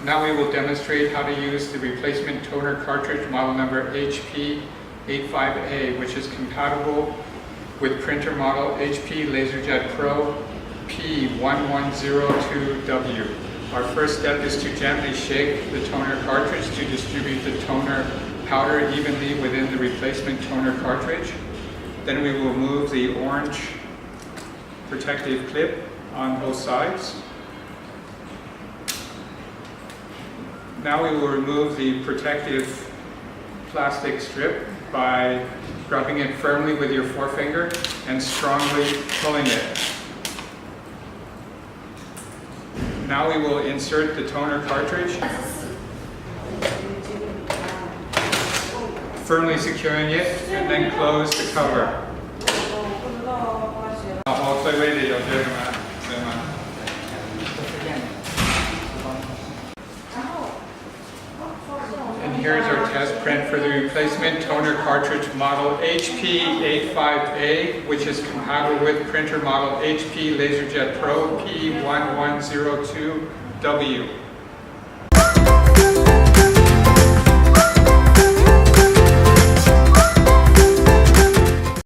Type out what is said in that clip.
Now we will demonstrate how to use the replacement toner cartridge model number HP85A, which is compatible with printer model HP Laserjet Pro P1102W. Our first step is to gently shake the toner cartridge to distribute the toner powder evenly within the replacement toner cartridge. Then we will remove the orange protective clip on both sides. Now we will remove the protective plastic strip by grabbing it firmly with your forefinger and strongly pulling it. Now we will insert the toner cartridge, firmly securing it, and then close the cover. And here's our test print for the replacement toner cartridge model HP85A, which is compatible with printer model HP Laserjet Pro P1102W.